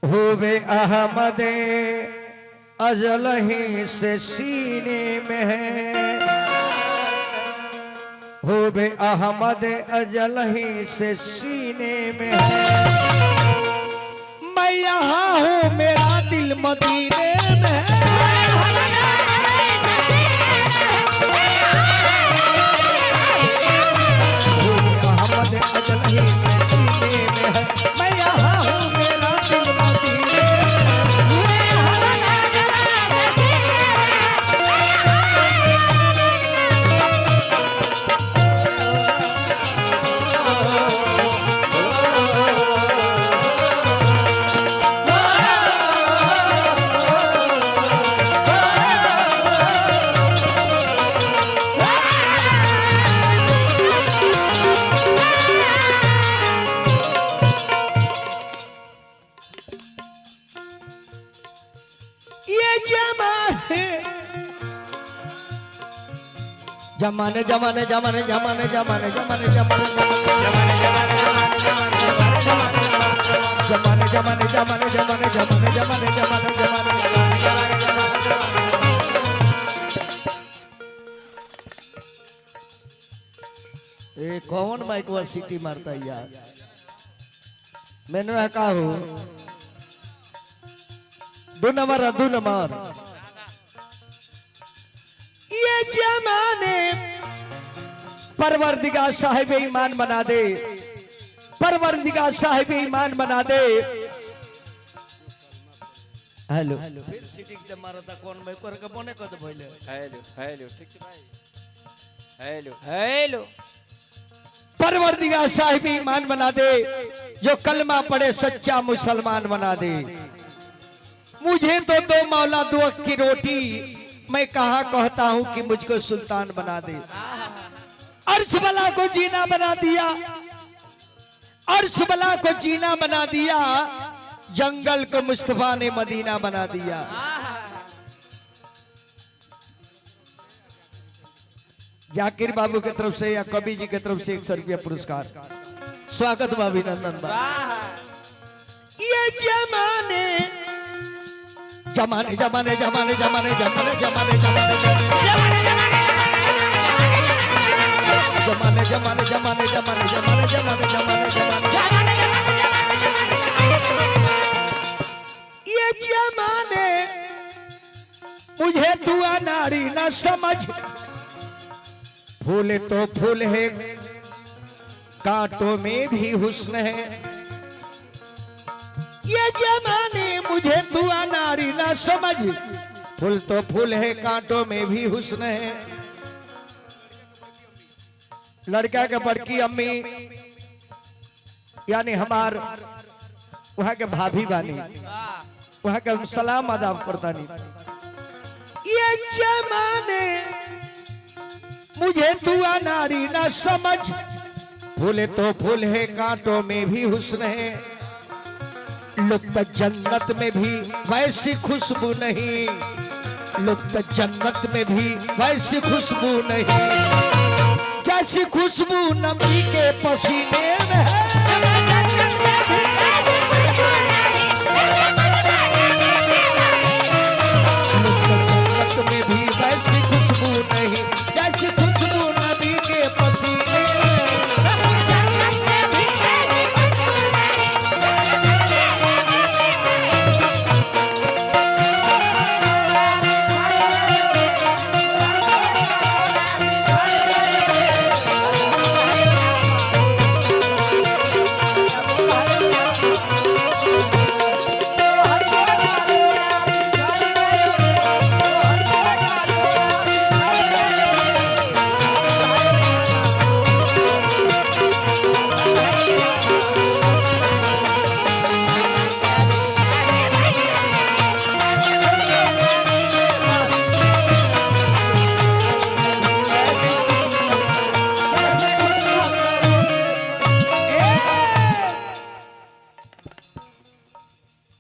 होवे अहमद अजल ही से सीने में है, होवे अहमद अजल ही से सीने में है। मैं यहाँ हूँ मेरा दिल मदीने में है, अहमद अजल ही से सीने में है। मैं यहाँ हूँ मेरा दिल मदीने जमाने जमाने जमाने जमाने जमाने जमाने जमाने जमाने जमाने जमाने जमाने जमाने जमाने जमाने ये कौन माइक वा सीटी मारता है यार। मैंने कहा हूँ 2 नंबर ये जमाने परवरदिगार साहिब ईमान बना दे, परवरदिगार साहिब ईमान बना दे। हेलो फिर सीटिंग ते मारता कौन मैं कर के बने कद भइले। हेलो हेलो ठीक है भाई, हेलो हेलो। परवरदिगार साहिब ईमान बना दे, जो कलमा पढ़े सच्चा मुसलमान बना दे। मुझे तो 2 मौला 2 वक्त की रोटी, मैं कहा कहता हूं कि मुझको सुल्तान बना दे। अर्श बला को जीना बना दिया, अर्श बला को जीना बना दिया, जंगल को मुस्तफा ने मदीना बना दिया। जाकिर बाबू की तरफ से या कवि जी की तरफ से 100 रुपया पुरस्कार। स्वागत भाभी नंदन बाबू। ये जमाने जमाने जमाने जमाने जमाने जमाने जमाने जमाने जमाने जमाने जमाने जमाने जमाने जमाने जमाने ये जमाने मुझे तू अनाड़ी न समझ, फूल तो फूल है कांटों में भी हुस्न है। ये जमाने मुझे तू अनाड़ी ना समझ, फूल तो फूल है कांटों में भी हुस्न है। लड़का के बड़की अम्मी यानी हमार वहां के भाभी बानी, वहां के हम सलाम अदाब करता नहीं। ये जमाने मुझे तू अनाड़ी ना समझ, फूल तो फूल है कांटों में भी हुस्न है। लुत्त जन्नत में भी वैसी खुशबू नहीं, लुत्त जन्नत में भी वैसी खुशबू नहीं, जैसी खुशबू नबी के पसीने में है। लुत्त जन्नत में भी वैसी खुशबू नहीं, जैसी खुशबू नबी के पसीने में।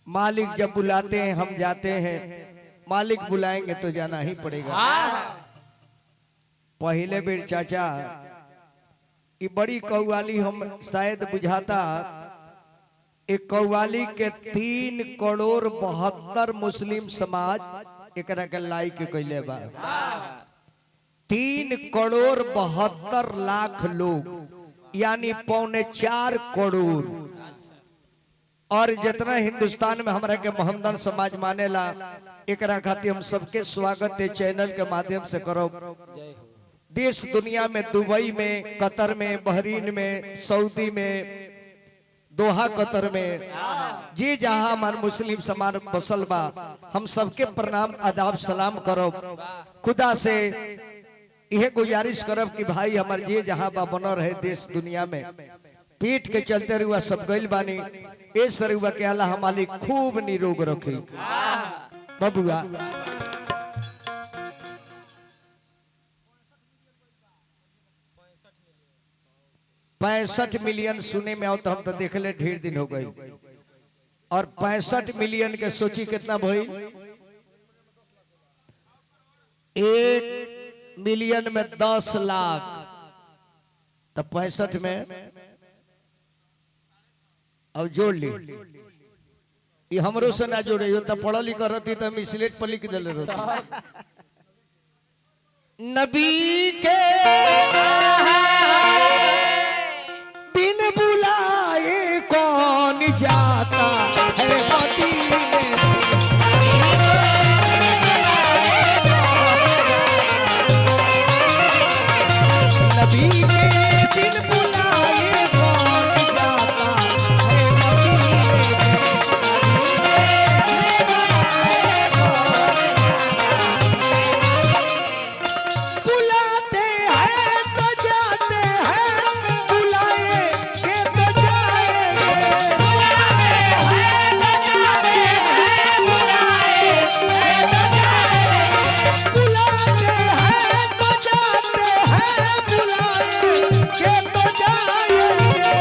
मालिक जब बुलाते हैं हम जाते हैं, मालिक बुलाएंगे तो जाना ही पड़ेगा। पहले बेर चाचा ये बड़ी कौवाली हम शायद बुझाता एक कव्वाली के 3,72,00,000 मुस्लिम समाज एकरा के लाइक कैले बा। 3,72,00,000 लोग यानी 3.25 करोड़। और जितना हिंदुस्तान में हमरा के मोहम्मदन समाज मानेला एकरा खातिर हम सबके स्वागत है चैनल के माध्यम से करो। देश दुनिया में दुबई में, कतर में, बहरीन में, सऊदी में, दोहा कतर में, जी जहां हमार मुस्लिम समाज बसल बा, हम सबके प्रणाम आदाब सलाम करो। खुदा से यह गुजारिश करब कि भाई हमार जी जहां बा बना रहे देश दुनिया में। पीठ के चलते रुआ सब गइल बानी ए सरुआ के अल्लाह हमारी खूब निरोग रखे बबुआ। 65 मिलियन सुने में आओ तो हम तो देख ले ढेर दिन हो गई। और 65 मिलियन के सोची कितना भाई, 1 मिलियन में 10 लाख, तो 65 में अब जोड़ ली। ये हमरो से ना जोड़े हो तो पढ़ा लिखा रहती तो हम स्लेट पर लिख दिले रहती। नबी के बिन बुलाए कौन जाता है मदीने से। नबी के बिन बुलाए कौन जाता है मदीने से। बुलाते हैं तो जाते हैं, बुलाए के तो जाएंगे। बुलाते हैं तो जाते हैं, बुलाए के तो जाएंगे।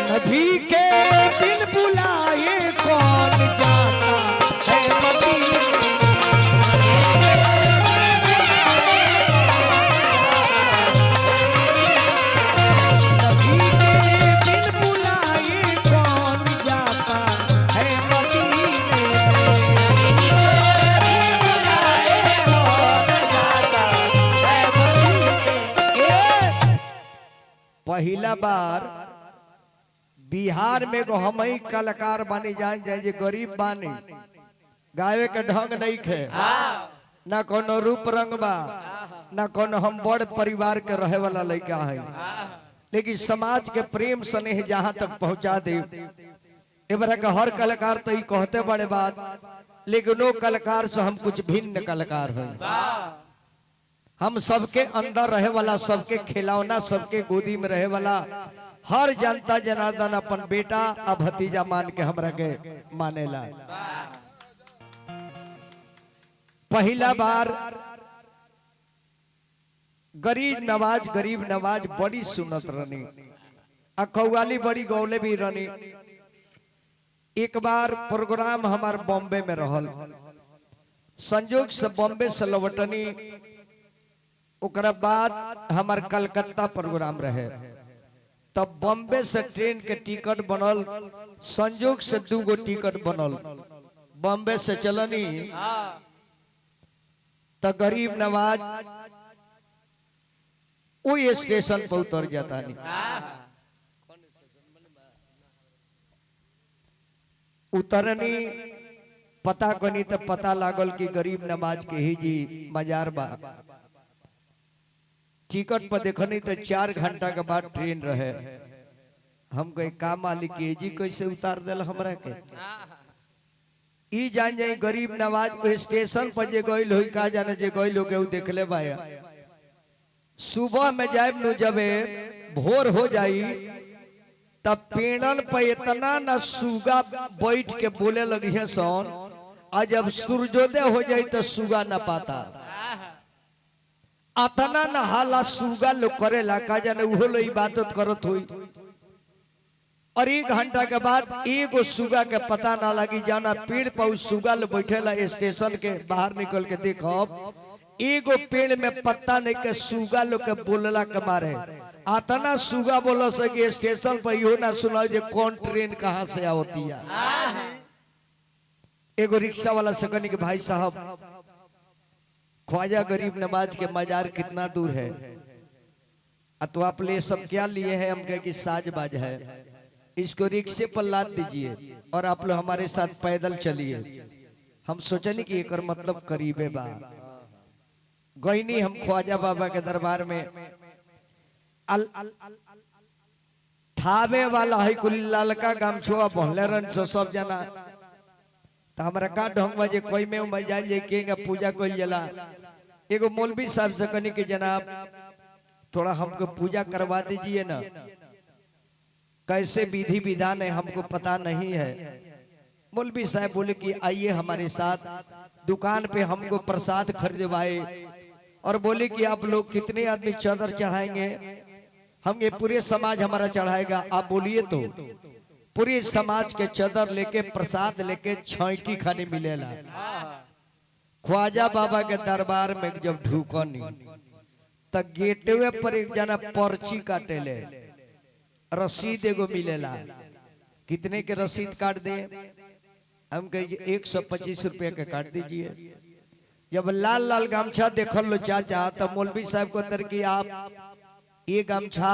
नबी के बिन बुलाए कौन जाता है मदीने। नबी के बिन बुलाए कौन जाता है मदीने। पहला बार बिहार में को हम ही कलाकार बने जान जाए जे गरीब बानी, गावे के ढंग नहीं खे, ना कोनो रूप रंग बा, ना कोनो हम बड़ परिवार के रहे वाला लड़का है, लेकिन समाज के प्रेम स्नेह जहां तक पहुंचा दे। एबरा का हर कलाकार तो ही कहते बड़े बात, लेकिन वो कलाकार से हम कुछ भिन्न कलाकार हैं। हम सबके अंदर रहे वाला, सबके खिलौना, सबके गोदी में रहे वाला, हर जनता जनार्दन अपन बेटा आ भतीजा मान के हमरा के मानेला। पहला बार गरीब नवाज बड़ी सुनत रहनी, आ कव्वाली बड़ी गौले भी रहनी। एक बार प्रोग्राम हमार बॉम्बे में रहल, संजोग से बॉम्बे से लौटनी, ओकरा बाद हमार कलकत्ता प्रोग्राम रहे। तब बॉम्बे से ट्रेन के टिकट बनल, संजोग से 2 गो टिकट बनल। बॉम्बे से चलनी तो गरीब नवाज वो स्टेशन पर उतर जाता नहीं। उतरनी पता कनी तो पता लागल कि गरीब नवाज के ही जी मजार बा। टिकट पर देखनी तो 4 घंटा के बाद ट्रेन रहे। हम कहे का मालिक जी कैसे उतार दिल हमरा के। ई जान जाए गरीब नवाज स्टेशन पर जे गइल होई, का जाने जे गइल हो के देखले बाया। सुबह में जाए नु जबे भोर हो जाई तब पेड़न पे इतना न सुगा बैठ के बोले लगी है सोन, आज जब सूर्योदय हो जाई तो सुगा न पाता। अतना न हाला सुगा लोग करेला, का जाने उहो लो इबादत करत हुई। और 1 घंटा के बाद एगो सुगा के पता ना लगी, जाना पेड़ पर सुगा लोग बैठेला। स्टेशन के बाहर निकल के देखब एगो पेड़ में पत्ता नहीं के सूगा लोग के बोलला के मारे आतना सूगा बोलो सके स्टेशन पर यो ना सुनाओ जे कौन ट्रेन कहाँ से होती है। एगो रिक्शा वाला से कहने के भाई साहब ख्वाजा गरीब नवाज के मजार कितना दूर है? तो आप ले सब क्या लिए हैं? हम कहे कि साजबाज है, इसको रिक्शे पर लाद दीजिए और आप लोग हमारे साथ पैदल चलिए। हम सोचे नहीं कि एक मतलब करीबे बा गईनी हम ख्वाजा बाबा के दरबार में थावे वाला है कुल ललका गमछुआ पहले रन से सब जना तो हमारा का ढंग बजे कोई में मजा लेके पूजा कोई जला। एगो मौलवी साहब से कहने के जनाब थोड़ा हमको पूजा करवा दीजिए ना, कैसे विधि विधान है हमको पता नहीं है। मौलवी साहब बोले कि आइए हमारे साथ दुकान पे हमको प्रसाद खरीदवाए और बोले कि आप लोग कितने आदमी चादर चढ़ाएंगे? हम ये पूरे समाज हमारा चढ़ाएगा। आप बोलिए तो पूरे समाज के चादर लेके प्रसाद लेके छाइटी खाने मिलेला। ख्वाजा बाबा के दरबार में जब ढूकनी तो गेटवे पर एक जना पर्ची काटेले, रसीद एगो मिलेला। कितने के रसीद काट दे? हम कहिए 125 रुपये के काट दीजिए। जब लाल लाल गमछा देखल लो चाचा तो मौलवी साहब को अंदर की आप ये गमछा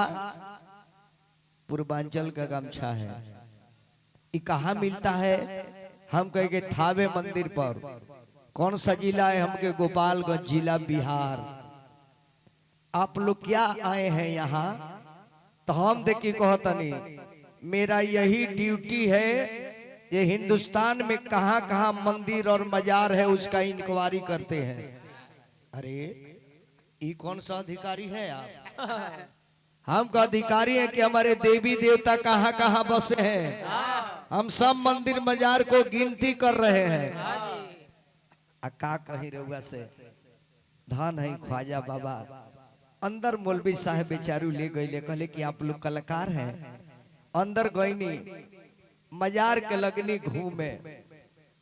पूर्वांचल का गमछा है, ये कहाँ मिलता है? हम कहेंगे थावे मंदिर पर। कौन सा जिला है? हमके गोपालगंज जिला बिहार। आप लोग क्या आए हैं यहाँ? तो हम देखिए कहतनी मेरा यही ड्यूटी है, ये हिंदुस्तान में कहाँ कहाँ मंदिर और मजार है उसका इंक्वायरी करते हैं। अरे ये कौन सा अधिकारी है आप? हम का अधिकारी है कि हमारे देवी देवता कहाँ कहाँ बसे हैं। हम सब मंदिर मजार को गिनती कर रहे हैं। का कहीं रहुआ से धान है ख्वाजा बाबा। अंदर मौलवी साहब बेचारू ले गए, कहले कि आप लोग कलाकार हैं। अंदर गईनी मजार के लगनी घूमे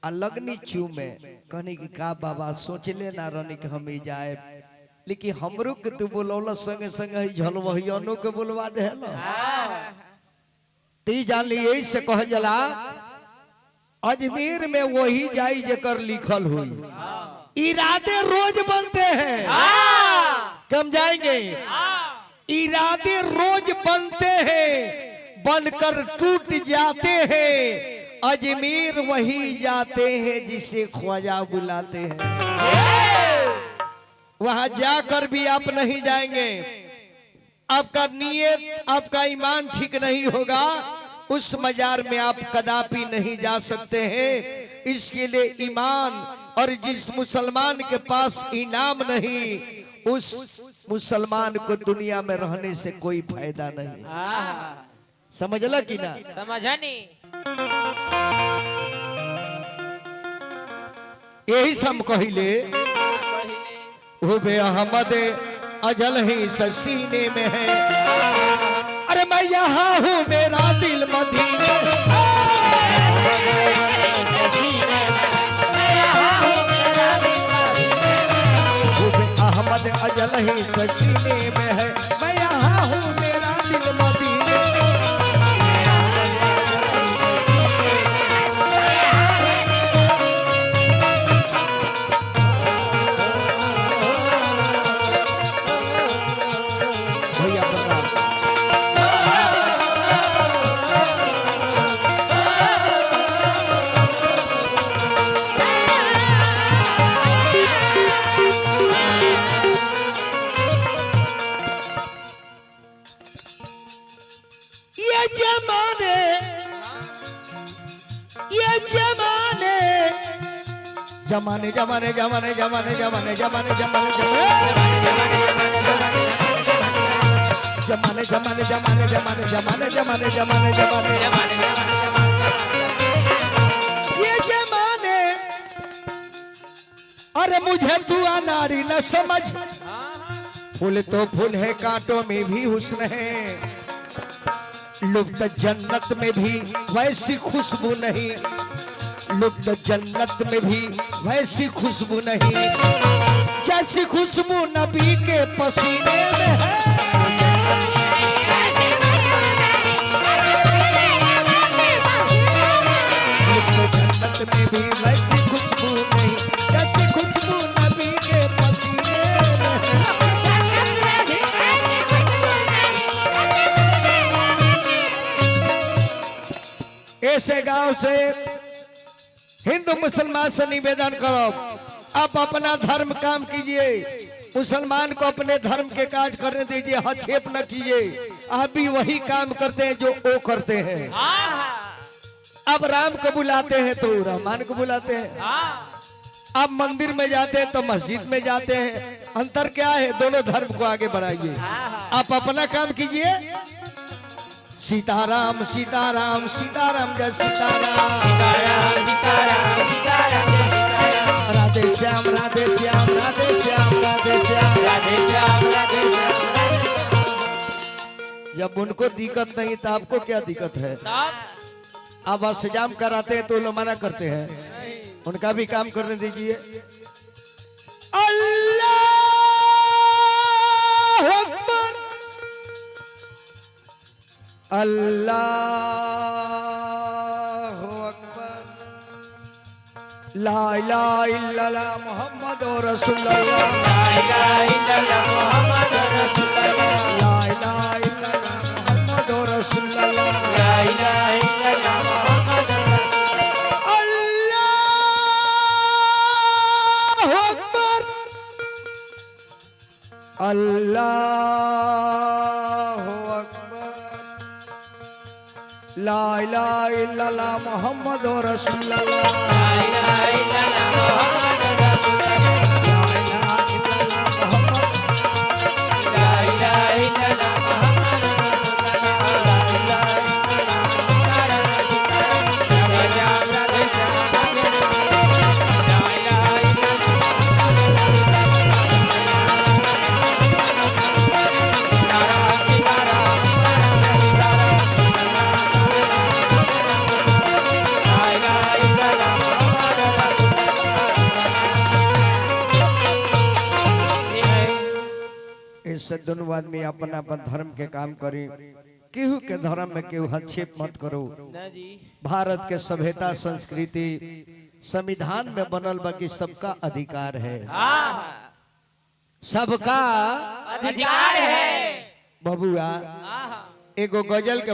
आ लगनी चूमे, कहने की का बाबा सोचले ना रहने कि हम ही जाए, लेकिन हमरो के तू बोलौला संगे संगे झलवहियानो के बोलवा दे ती जान ली। यही से कह जला अजमेर में वही जाई जेकर लिखल हुई। इरादे रोज बनते हैं, कम जाएंगे। इरादे रोज बनते हैं, बनकर टूट जाते हैं। अजमेर वही जाते हैं जिसे ख्वाजा बुलाते हैं। वहां जाकर भी आप नहीं जाएंगे, आपका नियत आपका ईमान ठीक नहीं होगा, उस मजार में आप कदापि नहीं जा सकते हैं। इसके लिए ईमान, और जिस मुसलमान के पास इनाम नहीं उस मुसलमान को दुनिया में रहने से कोई फायदा नहीं। समझला कि ना? समझा नहीं। यही सब कहिले हुबे अहमद अजल ही सीने में है। अरे मैं यहाँ हूँ मेरा दिल मदीने, हुबे अहमद अजल ही सीने में है। मैं यहाँ हूँ मेरा दिल मदीने। जमाने जमाने जमाने जमाने जमाने जमाने जमाने जमाने जमाने जमाने जमाने जमाने जमाने जमाने जमाने ये जमाने। अरे मुझे तू अनारी न समझ, फूल तो फूल है कांटों में भी हुस्न है। लुप्त जन्नत में भी वैसी खुशबू नहीं, लुप्त जन्नत में भी वैसी खुशबू नहीं। जैसी खुशबू नबी के पसीने में है। जन्नत में भी वैसी खुशबू नहीं जैसी खुशबू नबी के पसीने में है। ऐसे गांव से हिंदू मुसलमान से निवेदन करो, आप अपना धर्म काम कीजिए, मुसलमान को अपने धर्म के काज करने दीजिए, हस्तक्षेप न कीजिए। आप भी वही काम करते हैं जो वो करते हैं। अब राम को बुलाते हैं तो रहमान को बुलाते हैं, आप मंदिर में जाते हैं तो मस्जिद में जाते हैं। अंतर क्या है? दोनों धर्म को आगे बढ़ाइए, आप अपना काम कीजिए। सीताराम सीताराम सीताराम जय सीताराम, सीताराम सीताराम सीताराम जय सीताराम। राधे श्याम राधे श्याम राधे श्याम राधे श्याम राधे श्याम राधे श्याम। जब उनको दिक्कत नहीं तो आपको क्या दिक्कत है? तब आप इंतजाम कराते हैं तो लोग मना करते हैं, उनका भी काम करने दीजिए। अल्लाह अकबर अल्लाह अकबर, ला इलाहा इल्लल्लाह मुहम्मदुर रसूलुल्लाह, ला इलाहा इल्लल्लाह मुहम्मदुर रसूलुल्लाह, ला इलाहा इल्लल्लाह मुहम्मदुर रसूलुल्लाह, ला इलाहा इल्लल्लाह मुहम्मदुर रसूलुल्लाह। अल्लाह अकबर अल्लाह अकबर, ला इलाहा इल्लल्लाह मुहम्मदुर रसूलुल्लाह, ला इलाहा इल्लल्लाह मुहम्मदुर रसूलुल्लाह, ला इलाहा इल्लल्लाह मुहम्मद, ला इलाहा इल्लल्लाह मुहम्मदुर रसूलुल्लाह, ला इलाहा इल्लल्लाह राधे श्याम राधे श्याम राधे श्याम, ला इलाहा ऐसे दोनों आदमी अपन अपन धर्म के काम करी, केहू के धर्म में केहू हस्तक्षेप मत करो। ना जी। भारत के सभ्यता संस्कृति संविधान में बनल बा कि सबका अधिकार है, सबका अधिकार है। बबुआ। एगो गजल के